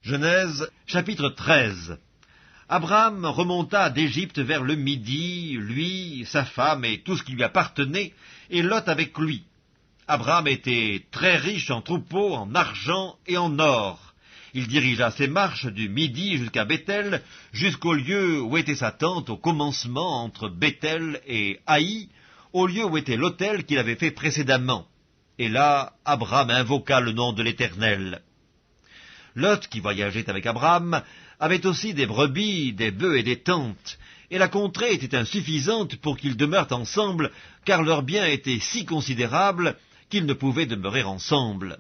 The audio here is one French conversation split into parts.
Genèse, chapitre 13. Abraham remonta d'Égypte vers le midi, lui, sa femme et tout ce qui lui appartenait, et Lot avec lui. Abraham était très riche en troupeaux, en argent et en or. Il dirigea ses marches du midi jusqu'à Béthel, jusqu'au lieu où était sa tente au commencement entre Béthel et Haï, au lieu où était l'autel qu'il avait fait précédemment. Et là, Abraham invoqua le nom de l'Éternel. Lot, qui voyageait avec Abraham, avait aussi des brebis, des bœufs et des tentes, et la contrée était insuffisante pour qu'ils demeurent ensemble, car leurs biens étaient si considérables qu'ils ne pouvaient demeurer ensemble.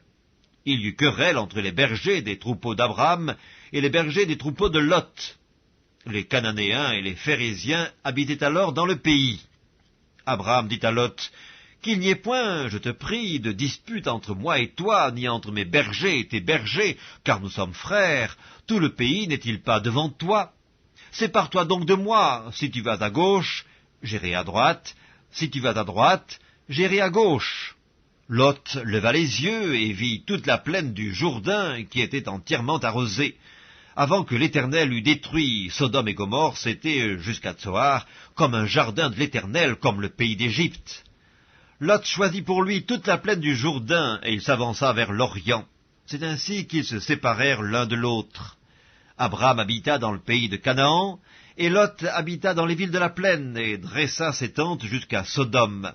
Il y eut querelle entre les bergers des troupeaux d'Abraham et les bergers des troupeaux de Lot. Les Cananéens et les Phéréziens habitaient alors dans le pays. Abraham dit à Lot, « Qu'il n'y ait point, je te prie, de dispute entre moi et toi, ni entre mes bergers et tes bergers, car nous sommes frères. Tout le pays n'est-il pas devant toi? Sépare-toi donc de moi. Si tu vas à gauche, j'irai à droite. Si tu vas à droite, j'irai à gauche. » Lot leva les yeux et vit toute la plaine du Jourdain qui était entièrement arrosée. Avant que l'Éternel eût détruit Sodome et Gomorrhe, c'était jusqu'à Tsoar, comme un jardin de l'Éternel, comme le pays d'Égypte. Lot choisit pour lui toute la plaine du Jourdain, et il s'avança vers l'Orient. C'est ainsi qu'ils se séparèrent l'un de l'autre. Abraham habita dans le pays de Canaan, et Lot habita dans les villes de la plaine, et dressa ses tentes jusqu'à Sodome.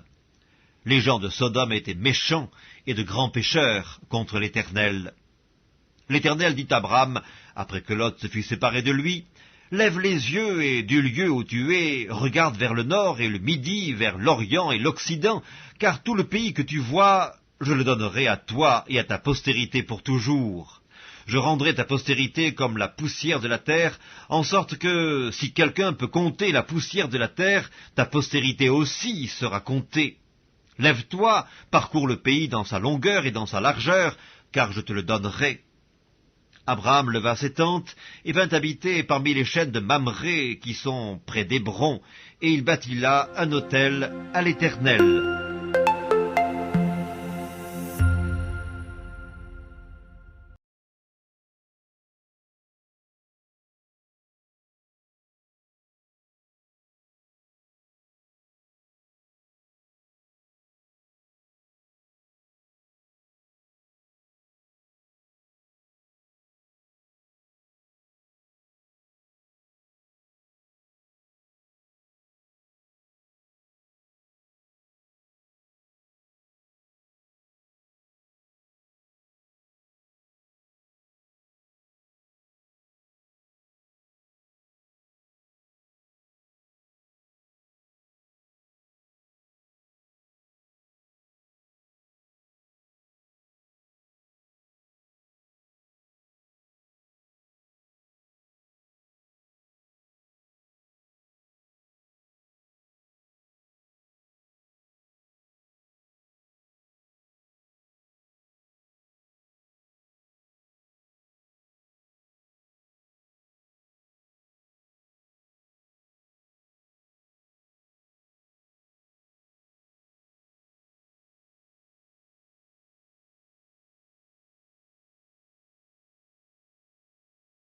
Les gens de Sodome étaient méchants et de grands pécheurs contre l'Éternel. L'Éternel dit à Abraham, après que Lot se fut séparé de lui, « Lève les yeux et du lieu où tu es, regarde vers le nord et le midi, vers l'Orient et l'Occident, car tout le pays que tu vois, je le donnerai à toi et à ta postérité pour toujours. Je rendrai ta postérité comme la poussière de la terre, en sorte que, si quelqu'un peut compter la poussière de la terre, ta postérité aussi sera comptée. Lève-toi, parcours le pays dans sa longueur et dans sa largeur, car je te le donnerai. » Abraham leva ses tentes et vint habiter parmi les chênes de Mamré qui sont près d'Hébron, et il bâtit là un autel à l'Éternel.